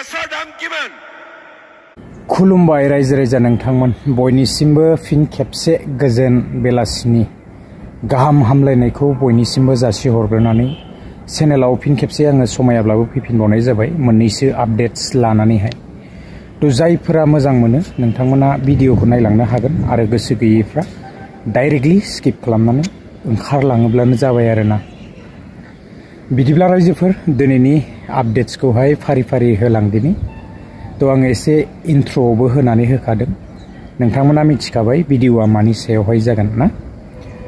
गेसर दाम किमान खुलुमबाय रायजो राजा नोंथांमोन बयनिसिमबो फिन खेबसे गोजोन बेलासिनि गाहाम हामलायनायखौ बयनिसिमबो जासिहरग्रोनानै चेनेलाव फिन खेबसे आङो समायाब्लाबो फैफिनबावनाय जाबाय मोननैसो आपडेट्स लानानैहाय तो जायफोरा मोजां मोनो नोंथांमोना भिडिअखौ नायलांनो हागोन आरो गोसो गैयैफ्रा डाइरेक्टलि स्किप खालामनानै ओंखारलाङोब्लानो जाबाय आरोना बिदिब्ला रायजोफोर दिनैनि आपडेट्सखौहाय फारि फारि होलांदिनि तो आङो एसे इन्ट्रोबो होनानै होखादों नोंथांमोना मिथिखाबाय भिडिअआ मानि सायावहाय जागोन ना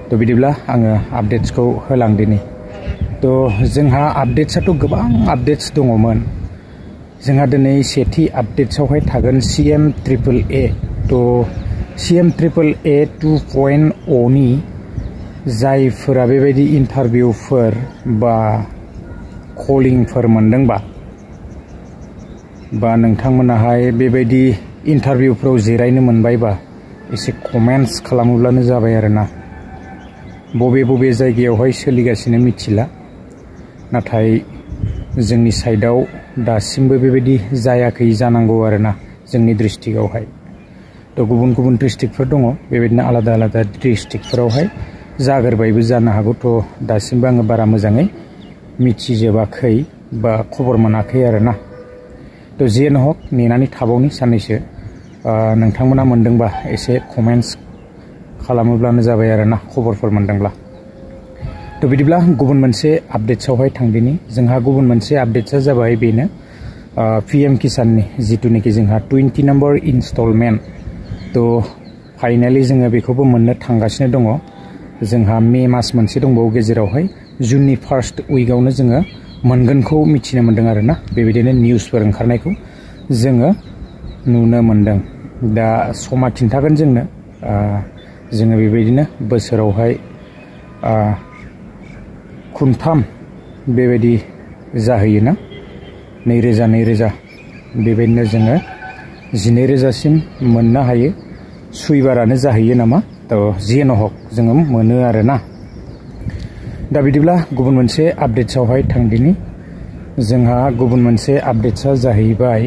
तो बिदिब्ला आङो आपडेट्सखौ होलांदिनि तो जोंहा आपडेट्सआथ' गोबां आपडेट्स दङमोन जोंहा दिनै सेथि आपडेट्सआवहाय थागोन CM-AAA तो CM-AAA 2.0 नि जायफोरा बेबायदि इन्टारभिउफोर बा कलिंफोर मोनदोंबा बा नोंथांमोनाहाय बेबायदि इन्टारभिउफ्राव जिरायनो मोनबायबा एसे कमेन्ट्स खालामोब्लानो जाबाय आरोना बबे बबे जायगायावहाय सोलिगासिनो मिथिला नाथाय जोंनि साइडआव दासिमबो बेबायदि जायाखै जानांगौ आरोना जोंनि डिस्ट्रिक्टआवहाय तो गुबुन गुबुन डिस्ट्रिक्टफोर दङ बेबायदिनो आलादा आलादा डिस्ट्रिक्टफोरावहाय जागोरबायबो जानो हागौ तो दासिमबो आङो बारा मोजाङै मिथिजोबाखै बा खबर मोनाखै आरोना तो जियानो हक नेनानै थाबावनि साननैसो नोंथांमोना मोनदोंबा एसे कमेन्ट्स खालामोब्लानो जाबाय आरोना खबरफोर मोनदोंब्ला तो बिदिब्ला गुबुन मोनसे आपडेट्सआवहाय थांदिनि जोंहा गुबुन मोनसे आपडेट्सआ जाबाय बेनो PM किसाननि जितुनिखि जोंहा 20 नम्बर इनस्टलमेन्ट तो फाइनालि जोङो बेखौबो मोननो थांगासिनो दङ जोंहा मे मास मोनसे दंबावो गेजेरावहाय जुननि फार्स्ट उइकआवनो जोङो मोनगोनखौ मिथिनो मोन्दों आरोना बेबायदिनो निउसफोर ओंखारनायखौ जोङो नुनो मोन्दों दा समा खिन्थागोन जोङो बेबायदिनो बोसोरावहाय खुनथाम बेबायदि जाहैयोना 2000 बेबायदिनो जोङो 12000सिम मोननो हायो सुइबारानो जाहैयो नामा तो जियानो हक जोङो मोनो आरोना दा बिदिब्ला गुबुन मोनसे आपडेट्सआवहाय थांदिनि जोंहा गुबुन मोनसे आपडेट्सआ जाहैबाय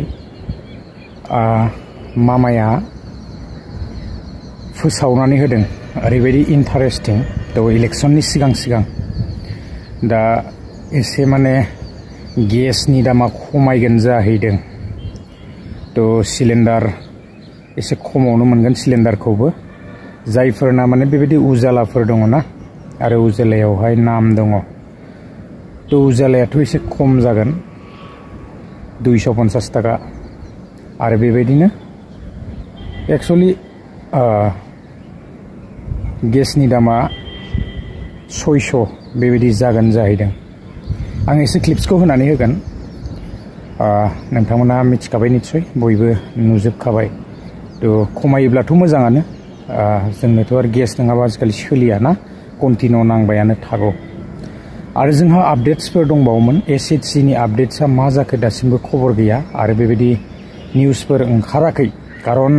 मामाया फोसावनानै होदों ओरैबायदि इन्टारेस्टिं तो इलेक्शननि सिगां दा एसे माने गेसनि दामा खमायगोन जाहैदों तो सिलिन्डार एसे खमावनो मोनगोन सिलिन्डारखौबो जायफोरना माने बेबायदि उजालाफोर दङ ना आरो उजालायावहाय नाम दङ तो उजालायाथ' एसे खम जागोन 250 टाका आरो बेबायदिनो एक्चुअली गेसनि दामा 600 बेबायदि जागोन जाहैदों आं एसे क्लिप्सखौ होनानै होगोन नोंथांमोना मिथिखाबाय निस्सय बयबो नुजोबखाबाय तो खमायोब्लाथ' मोजाङानो जोंनोथ' आरो गेस नङाबा आजिखालि सोलिया ना कन्टिनिउ नांबायानो थागौ आरो जोंहा आपडेट्सफोर दंबावोमोन SHC नि आपडेट्सआ मा जाखो दासिमबो खबर गैया आरो बेबायदि निउसफोर ओंखाराखै खारन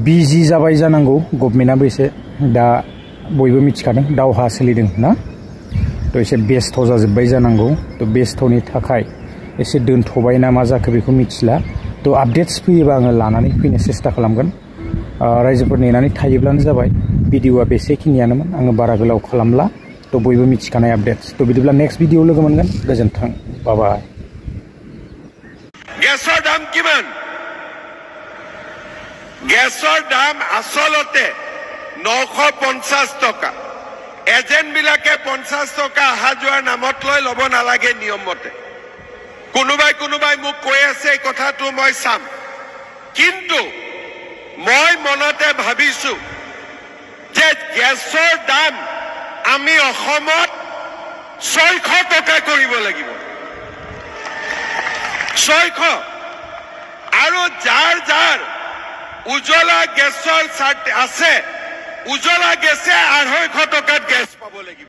बिजि जाबाय जानांगौ गभर्नमेन्टआबो एसे दा बयबो मिथिखादों दावहा सोलिदों ना तो एसे बेस्थ' जाजोब्बाय जानांगौ तो बेस्थ'नि थाखाय एसे दोनथ'बाय ना मा जाखो बेखौ मिथिला तो आपडेट्स फैयोबा आङो लानानै फैनो सेस्था खालामगोन रायजोफोर नेनानै थायोब्लानो जाबाय भिडिअआ बेसेखिनियानोमोन आङो बारा गोलाव खालामला तो बयबो मिथिखानाय आपडेट्स तो बिदिब्ला नेक्स्ट भिडिअ लोगो मोनगोन गोजोन्थों बाय गेसर दाम किमान गेसर दाम आसलते 950 टका एजेंट বিলাকে 50 टका अहा जोৱাৰ নামত লৈ ল'ব নালাগে নিয়ম মতে কোনোবাই মোক কৈ আছে এই কথাটো মই চাম কিন্তু মই মনতে ভাবিছো যে গ্যাসৰ দাম আমি অসমত 600 টকা কৰিব লাগিব 600 আৰু যাৰ উজ্জ্বলা গেছৰ আছে উজ্জ্বলা গেছে 250 টকাত গেছ পাব লাগিব।